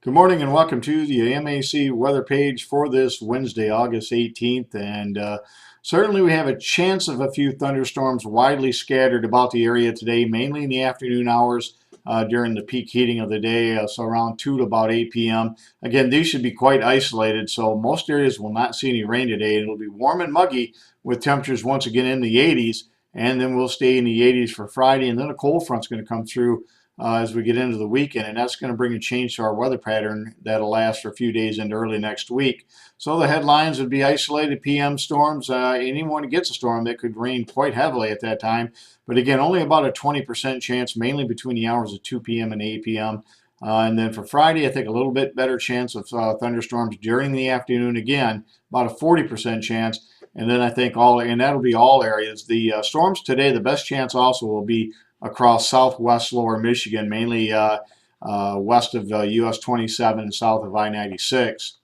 Good morning and welcome to the MAC weather page for this Wednesday, August 18th. Certainly we have a chance of a few thunderstorms widely scattered about the area today, mainly in the afternoon hours during the peak heating of the day, so around 2 to about 8 p.m. Again, these should be quite isolated, so most areas will not see any rain today. It'll be warm and muggy with temperatures once again in the 80s, and then we'll stay in the 80s for Friday, and then a cold front's going to come through as we get into the weekend, and that's going to bring a change to our weather pattern that'll last for a few days into early next week. So the headlines would be isolated PM storms. Anyone who gets a storm that could rain quite heavily at that time, but again, only about a 20% chance, mainly between the hours of 2 p.m. and 8 p.m. And then for Friday, I think a little bit better chance of thunderstorms during the afternoon. Again, about a 40% chance. And then I think that'll be all areas. The storms today, the best chance also will be across southwest lower Michigan, mainly west of US 27 and south of I-96.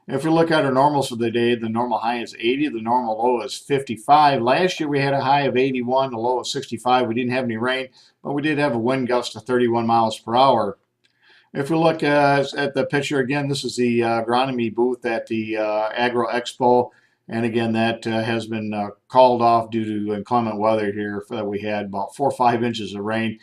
If we look at our normals for the day, the normal high is 80, the normal low is 55. Last year we had a high of 81, a low of 65. We didn't have any rain, but we did have a wind gust of 31 miles per hour. If we look at the picture again, this is the agronomy booth at the Agro Expo. And again, that has been called off due to inclement weather here. We had about 4 or 5 inches of rain.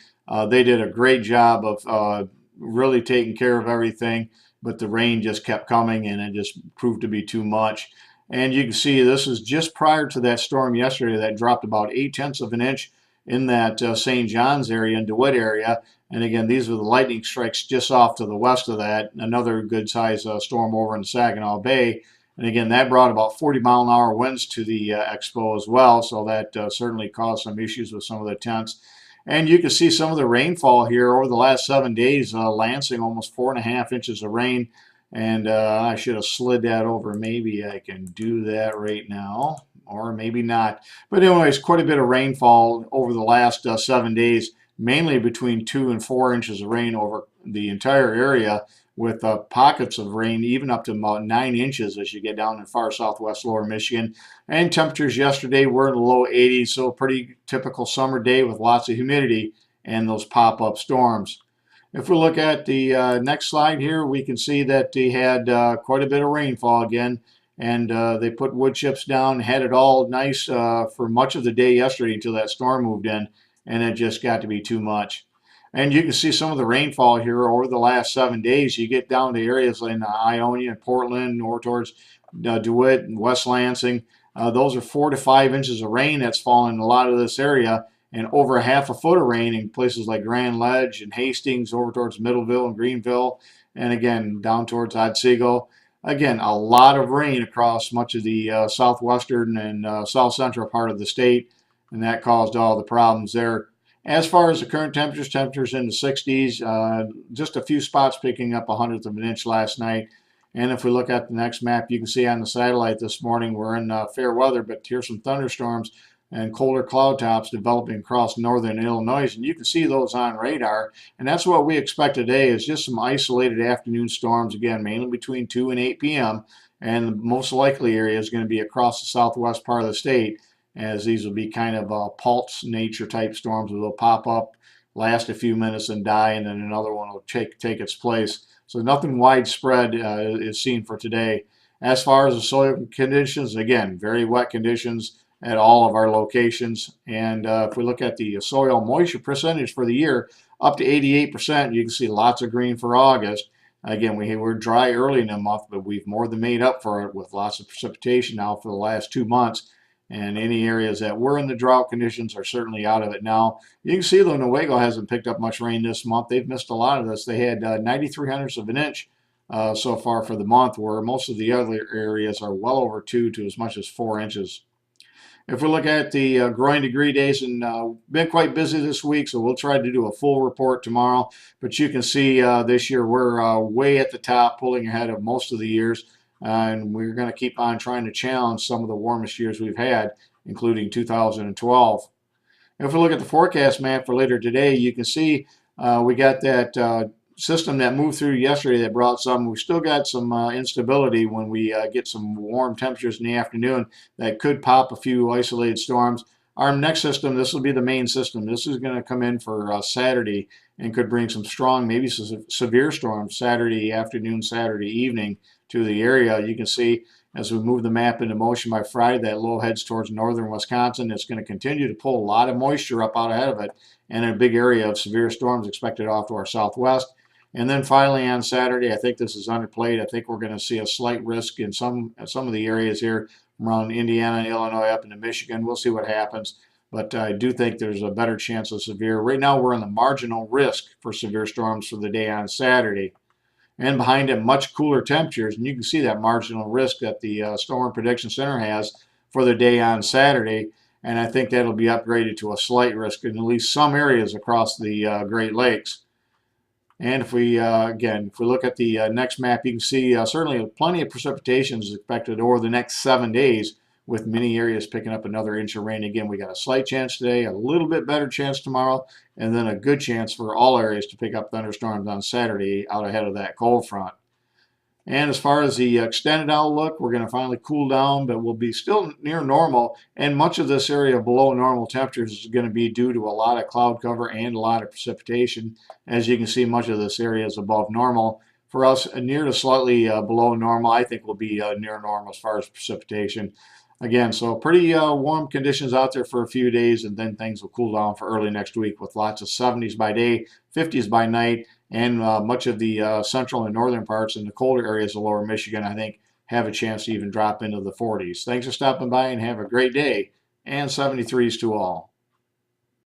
They did a great job of really taking care of everything, but the rain just kept coming and it just proved to be too much. And you can see this is just prior to that storm yesterday that dropped about 8/10 of an inch in that St. John's area and DeWitt area. And again, these are the lightning strikes just off to the west of that. Another good size storm over in Saginaw Bay. And again, that brought about 40-mile-an-hour winds to the expo as well, so that certainly caused some issues with some of the tents. And you can see some of the rainfall here over the last 7 days. Lansing, almost 4.5 inches of rain. And I should have slid that over. Maybe I can do that right now, or maybe not. But anyways, quite a bit of rainfall over the last 7 days, mainly between 2 and 4 inches of rain over the entire area, with pockets of rain even up to about 9 inches as you get down in far southwest lower Michigan. And temperatures yesterday were in the low 80s, so a pretty typical summer day with lots of humidity and those pop-up storms. If we look at the next slide here, we can see that they had quite a bit of rainfall again, and they put wood chips down, had it all nice for much of the day yesterday until that storm moved in, and it just got to be too much. And you can see some of the rainfall here over the last 7 days. You get down to areas in Ionia and Portland, or towards DeWitt and West Lansing. Those are 4 to 5 inches of rain that's fallen in a lot of this area, and over half a foot of rain in places like Grand Ledge and Hastings, over towards Middleville and Greenville, and again down towards Otsego. Again, a lot of rain across much of the southwestern and south central part of the state, and that caused all the problems there. As far as the current temperatures in the 60s, just a few spots picking up 1/100 of an inch last night. And if we look at the next map, you can see on the satellite this morning we're in fair weather, but here's some thunderstorms and colder cloud tops developing across northern Illinois, and you can see those on radar. And that's what we expect today, is just some isolated afternoon storms, again, mainly between 2 and 8 p.m. And the most likely area is going to be across the southwest part of the state, as these will be kind of pulse nature type storms that will pop up, last a few minutes and die, and then another one will take its place. So nothing widespread is seen for today. As far as the soil conditions, again, very wet conditions at all of our locations. And if we look at the soil moisture percentage for the year, up to 88%, you can see lots of green for August. Again, we're dry early in the month, but we've more than made up for it with lots of precipitation now for the last 2 months. And any areas that were in the drought conditions are certainly out of it now. You can see, though, Newaygo hasn't picked up much rain this month. They've missed a lot of this. They had 93 hundredths of an inch so far for the month, where most of the other areas are well over 2 to as much as 4 inches. If we look at the growing degree days, and been quite busy this week, so we'll try to do a full report tomorrow. But you can see this year we're way at the top, pulling ahead of most of the years. And we're going to keep on trying to challenge some of the warmest years we've had, including 2012. If we look at the forecast map for later today, you can see we got that system that moved through yesterday that brought some. We've still got some instability when we get some warm temperatures in the afternoon that could pop a few isolated storms. Our next system, this will be the main system. This is going to come in for Saturday, and could bring some strong, maybe some severe storms Saturday afternoon, Saturday evening to the area. You can see as we move the map into motion by Friday, that low heads towards northern Wisconsin. It's going to continue to pull a lot of moisture up out ahead of it, and a big area of severe storms expected off to our southwest. And then finally on Saturday, I think this is underplayed. I think we're going to see a slight risk in some of the areas here around Indiana and Illinois up into Michigan. We'll see what happens. But I do think there's a better chance of severe. Right now, we're in the marginal risk for severe storms for the day on Saturday. And behind it, much cooler temperatures. And you can see that marginal risk that the Storm Prediction Center has for the day on Saturday. And I think that'll be upgraded to a slight risk in at least some areas across the Great Lakes. And if we, again, if we look at the next map, you can see certainly plenty of precipitation is expected over the next 7 days, with many areas picking up another inch of rain. Again, we got a slight chance today, a little bit better chance tomorrow, and then a good chance for all areas to pick up thunderstorms on Saturday out ahead of that cold front. And as far as the extended outlook, we're going to finally cool down, but we'll be still near normal. And much of this area below normal temperatures is going to be due to a lot of cloud cover and a lot of precipitation. As you can see, much of this area is above normal. For us, near to slightly below normal, I think will be near normal as far as precipitation. Again, so pretty warm conditions out there for a few days, and then things will cool down for early next week with lots of 70s by day, 50s by night, and much of the central and northern parts and the colder areas of lower Michigan, I think, have a chance to even drop into the 40s. Thanks for stopping by and have a great day, and 73s to all.